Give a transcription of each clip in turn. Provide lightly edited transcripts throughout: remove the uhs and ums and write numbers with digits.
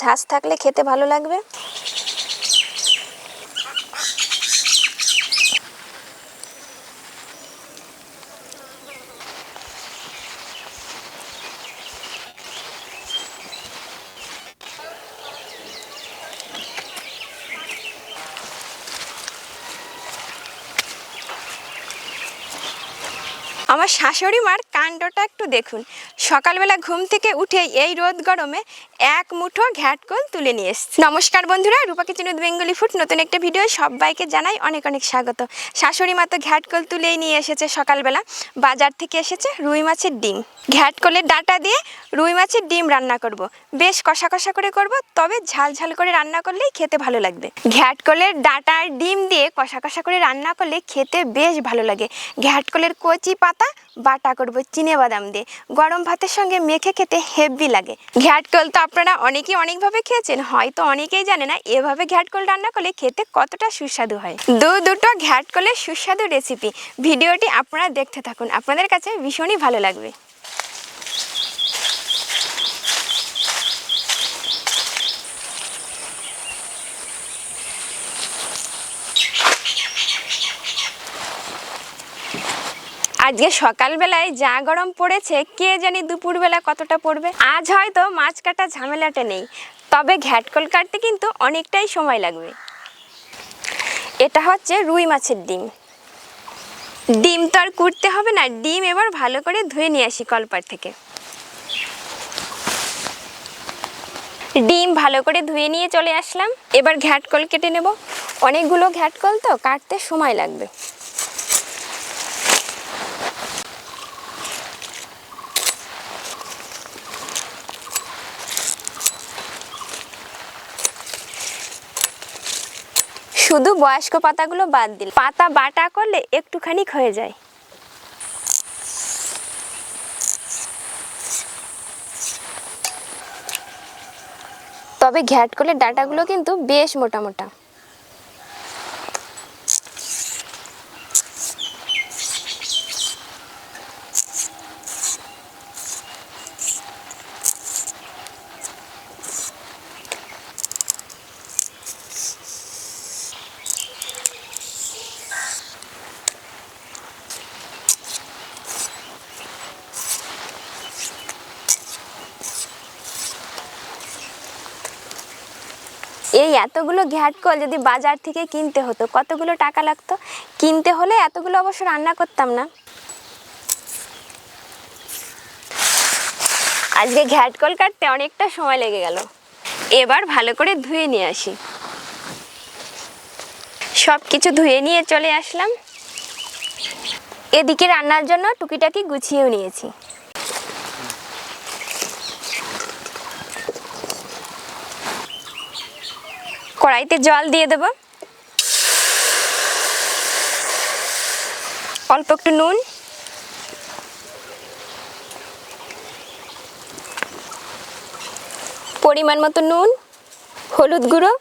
ঝাঁজ থাকলে খেতে ভালো লাগবে। আমার শাশুড়ি মার কাণ্ডটা একটু দেখুন। সকালবেলা ঘুম থেকে উঠে এই রোদ গরমে এক মুঠো ঘ্যাটকল তুলে নিয়ে এসছে। নমস্কার বন্ধুরা, রূপা কিচেন উইথ বেঙ্গলি ফুড নতুন একটা ভিডিও সবাইকে জানাই অনেক অনেক স্বাগত। শাশুড়ি মা তো ঘ্যাটকল তুলেই নিয়ে এসেছে। সকালবেলা বাজার থেকে এসেছে রুই মাছের ডিম। ঘ্যাটকলের ডাঁটা দিয়ে রুই মাছের ডিম রান্না করব। বেশ কষা কষা করে করব, তবে ঝাল ঝাল করে রান্না করলেই খেতে ভালো লাগবে। ঘ্যাটকলের ডাঁটা আর ডিম দিয়ে কষা কষা করে রান্না করলে খেতে বেশ ভালো লাগে। ঘ্যাটকলের কচি পাতা বাটা করব চিনে বাদাম দিয়ে, গরম ভাতের সঙ্গে মেখে খেতে হেভি লাগে। ঘ্যাটকল তো আপনারা অনেকেই অনেকভাবে খেয়েছেন, হয়তো অনেকেই জানে না এভাবে ঘ্যাটকল রান্না করলে খেতে কতটা সুস্বাদু হয়। দুটো ঘ্যাটকলের সুস্বাদু রেসিপি, ভিডিওটি আপনারা দেখতে থাকুন, আপনাদের কাছে ভীষণই ভালো লাগবে। আজকে সকালবেলায় যা গরম পড়েছে, কে জানি দুপুরবেলা কতটা পড়বে। আজ হয়তো মাছ কাটা ঝামেলাটা নেই, তবে ঘ্যাটকল কাটতে কিন্তু অনেকটাই সময় লাগবে। এটা হচ্ছে রুই মাছের ডিম। ডিম তো আর কুটতে হবে না, ডিম এবার ভালো করে ধুয়ে নিয়ে আসি কলপার থেকে। ডিম ভালো করে ধুয়ে নিয়ে চলে আসলাম। এবার ঘ্যাটকল কেটে নেব। অনেকগুলো ঘ্যাটকল তো কাটতে সময় লাগবে। শুধু বয়স্ক পাতাগুলো বাদ দিল, পাতা বাটা করলে একটুখানি হয়ে যায়। তবে ঘ্যাটকলের ডাঁটাগুলো কিন্তু বেশ মোটা মোটা। এই এতগুলো ঘ্যাটকল যদি বাজার থেকে কিনতে হতো কতগুলো টাকা লাগতো। কিনতে হলে এতগুলো অবশ্য রান্না করতাম না। আজকে ঘ্যাটকল কাটতে অনেকটা সময় লেগে গেল। এবার ভালো করে ধুয়ে নিয়ে আসি। সব কিছু ধুয়ে নিয়ে চলে আসলাম। এদিকে রান্নার জন্য টুকিটাকি গুছিয়েও নিয়েছি। কড়াইতে জল দিয়ে দেব, অল্প একটু নুন, পরিমাণ মতো নুন, হলুদ গুঁড়ো।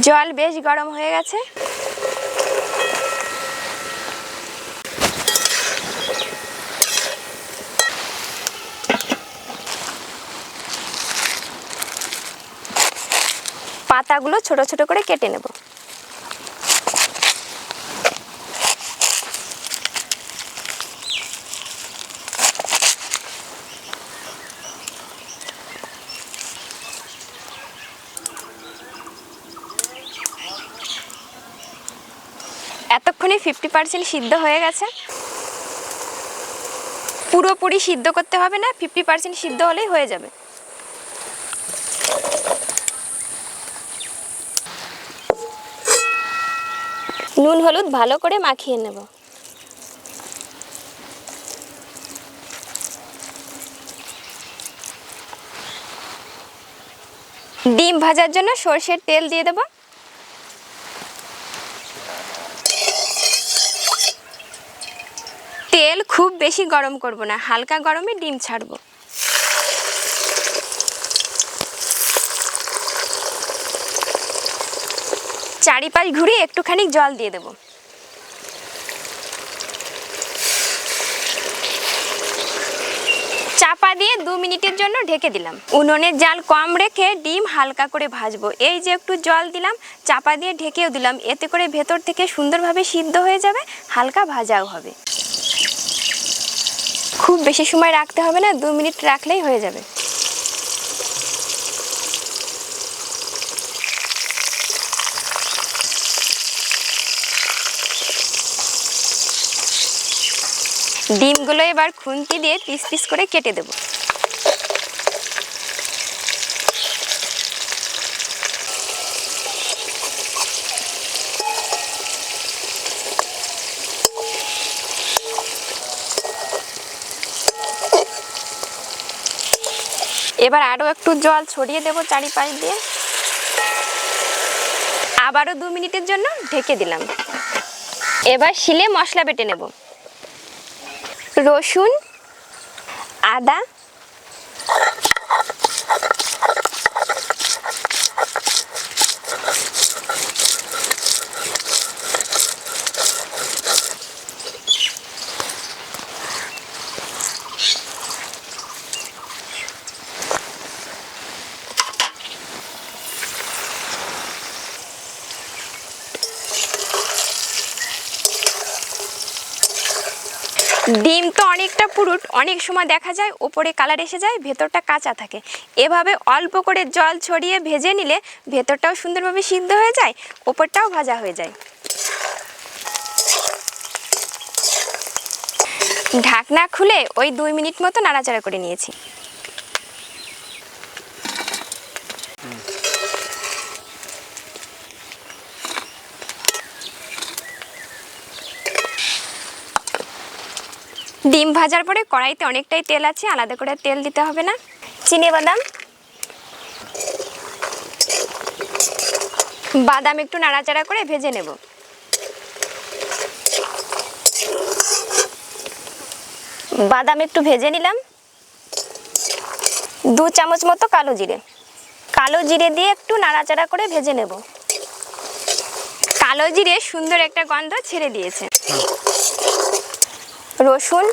জল বেশ গরম হয়ে গেছে। পাতাগুলো ছোট ছোট করে কেটে নেব। এতক্ষণে 50% সিদ্ধ হয়ে গেছে। পুরোপুরি সিদ্ধ করতে হবে না, 50% সিদ্ধ হলেই হয়ে যাবে। নুন হলুদ ভালো করে মাখিয়ে নেব। ডিম ভাজার জন্য সরষের তেল দিয়ে দেব। তেল খুব বেশি গরম করব না, হালকা গরমে ডিম ছাড়বো। চারিপাশ ঘুরিয়ে একটুখানি জল দিয়ে দেব। চাপা চাপা দিয়ে 2 মিনিটের জন্য ঢেকে দিলাম। উনুনের জাল কম রেখে ডিম হালকা করে ভাজবো। এই যে একটু জল দিলাম, চাপা দিয়ে ঢেকেও দিলাম, এতে করে ভেতর থেকে সুন্দরভাবে সিদ্ধ হয়ে যাবে, হালকা ভাজাও হবে। খুব বেশি সময় রাখতে হবে না, 2 মিনিট রাখলেই হয়ে যাবে। ডিমগুলো এবার খুন্তি দিয়ে পিস পিস করে কেটে দেব। এবার আরও একটু জল ছড়িয়ে দেব চারিপাশ দিয়ে। আবারও 2 মিনিটের জন্য ঢেকে দিলাম। এবার শিলে মশলা বেটে নেব। রসুন, আদা, ডিম তো অনেকটা পুরুট, অনেক সময় দেখা যায় ওপরে কালার এসে যায়, ভেতরটা কাঁচা থাকে। এভাবে অল্প করে জল ছড়িয়ে ভেজে নিলে ভেতরটাও সুন্দরভাবে সিদ্ধ হয়ে যায়, ওপরটাও ভাজা হয়ে যায়। ঢাকনা খুলে ওই 2 মিনিট মতো নাড়াচাড়া করে নিয়েছি। ডিম ভাজার পরে কড়াইতে অনেকটাই তেল আছে, আলাদা করে তেল দিতে হবে না। চিনেবাদাম, বাদাম একটু নাড়াচাড়া করে ভেজে নেব। বাদাম একটু ভেজে নিলাম। 2 চামচ মতো কালো জিরে, কালো জিরে দিয়ে একটু নাড়াচাড়া করে ভেজে নেব। কালো জিরে সুন্দর একটা গন্ধ ছেড়ে দিয়েছে। রসুন,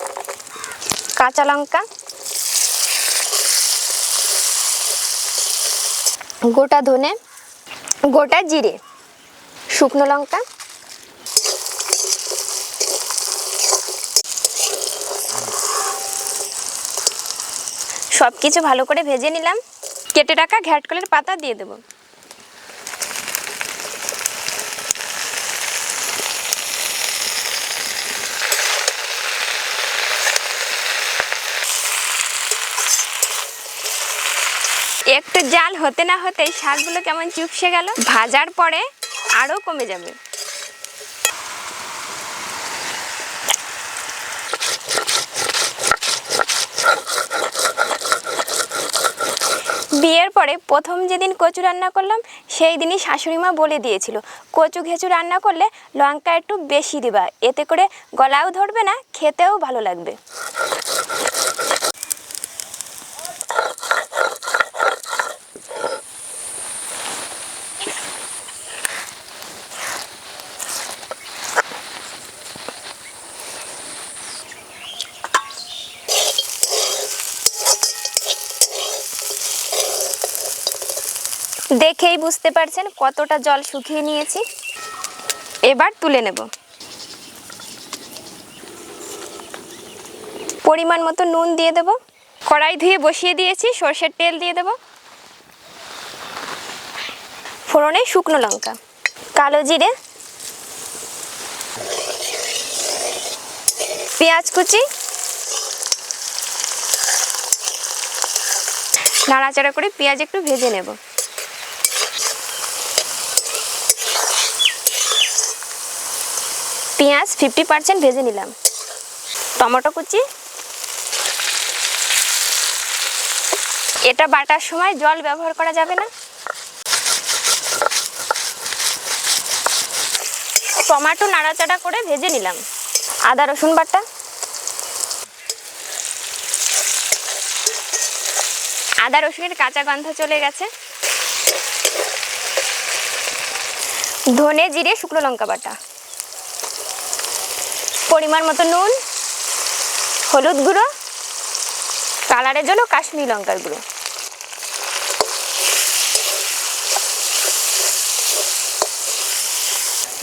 কাঁচা লঙ্কা, গোটা ধনে, গোটা জিরে, শুকনো লঙ্কা, সব কিছু ভালো করে ভেজে নিলাম। কেটে রাখা ঘ্যাটকলের পাতা দিয়ে দেব। একটু জাল হতে না হতেই শাকগুলো কেমন চুপসে গেল, ভাজার পরে আরও কমে যাবে। বিয়ের পরে প্রথম যেদিন কচু রান্না করলাম সেই দিনই শাশুড়ি মা বলে দিয়েছিল, কচু ঘেঁচু রান্না করলে লঙ্কা একটু বেশি দিবা, এতে করে গলাও ধরবে না, খেতেও ভালো লাগবে। দেখেই বুঝতে পারছেন কতটা জল শুকিয়ে নিয়েছি। এবার তুলে নেব। পরিমাণ মতো নুন দিয়ে দেব। কড়াই ধুয়ে বসিয়ে দিয়েছি, সরষের তেল দিয়ে দেব। ফোড়নে শুকনো লঙ্কা, কালো জিরে, পেঁয়াজ কুচি, নাড়াচাড়া করে পেঁয়াজ একটু ভেজে নেব। পেঁয়াজ 50% ভেজে নিলাম। টমেটো কুচি, এটা বাটার সময় জল ব্যবহার করা যাবে না। টমেটো নাড়াচাড়া করে ভেজে নিলাম। আদা রসুন বাটা, আদা রসুনের কাঁচা গন্ধ চলে গেছে। ধনে জিরে শুকনো লঙ্কা বাটা, পরিমাণ মতো নুন, হলুদ গুঁড়ো, কালারের জন্য কাশ্মীরি লঙ্কার গুঁড়ো।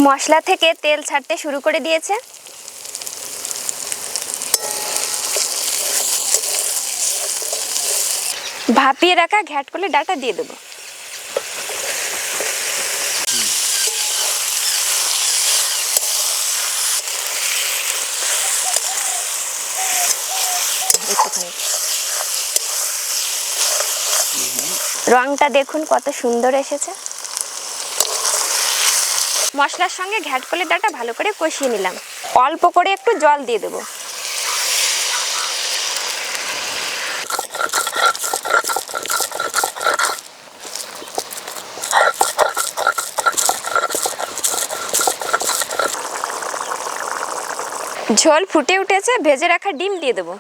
মশলা থেকে তেল ছাড়তে শুরু করে দিয়েছে। ভাপিয়ে রাখা ঘ্যাটকলের ডাঁটা দিয়ে দেবো। রংটা দেখুন কত সুন্দর এসেছে। মশলার সঙ্গে ঘ্যাটকলের ডাঁটা ভালো করে কষিয়ে নিলাম। অল্প করে একটু জল দিয়ে দেবো। ঝোল ফুটে উঠেছে, ভেজে রাখা ডিম দিয়ে দেবো।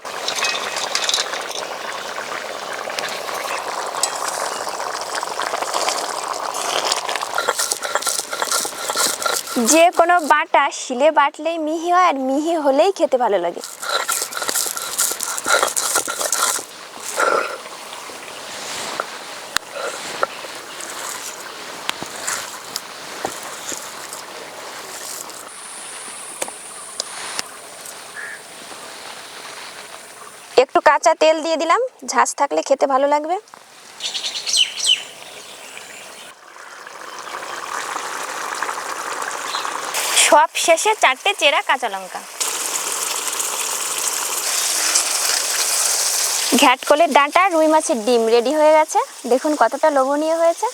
যে কোনো বাটা শিলে বাটলেই মিহি হয়, আর মিহি হলেই খেতে ভালো লাগে। একটু কাঁচা তেল দিয়ে দিলাম, ঝাঁজ থাকলে খেতে ভালো লাগবে। সব শেষে 4টে চেরা কাঁচা লঙ্কা। ঘ্যাটকলের ডাঁটা রুই মাছের ডিম রেডি হয়ে গেছে। দেখুন কতটা লোভনীয় হয়েছে।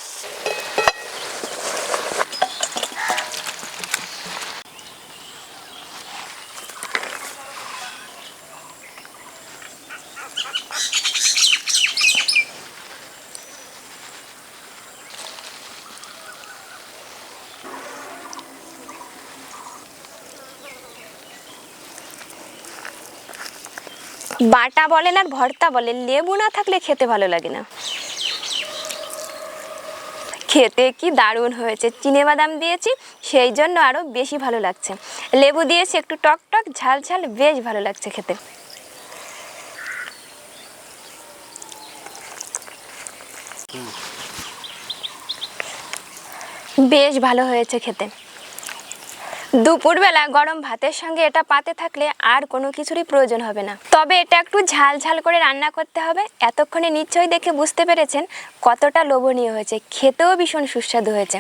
বাটা বলেন আর ভর্তা বলেন, লেবু না থাকলে খেতে ভালো লাগে না। খেতে কি দারুণ হয়েছে। চিনেবাদাম দিয়েছি, সেই জন্য আরও বেশি ভালো লাগছে। লেবু দিয়েছি একটু টক টক ঝাল ঝাল, বেশ ভালো লাগছে খেতে। বেশ ভালো হয়েছে খেতে। দুপুরবেলা গরম ভাতের সঙ্গে এটা পাতে থাকলে আর কোনো কিছুরই প্রয়োজন হবে না। তবে এটা একটু ঝাল ঝাল করে রান্না করতে হবে। এতক্ষণে নিশ্চয়ই দেখে বুঝতে পেরেছেন কতটা লোভনীয় হয়েছে, খেতেও ভীষণ সুস্বাদু হয়েছে।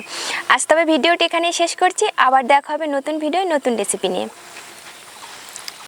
আজ তবে ভিডিওটি এখানেই শেষ করছি। আবার দেখা হবে নতুন ভিডিও, নতুন রেসিপি নিয়ে।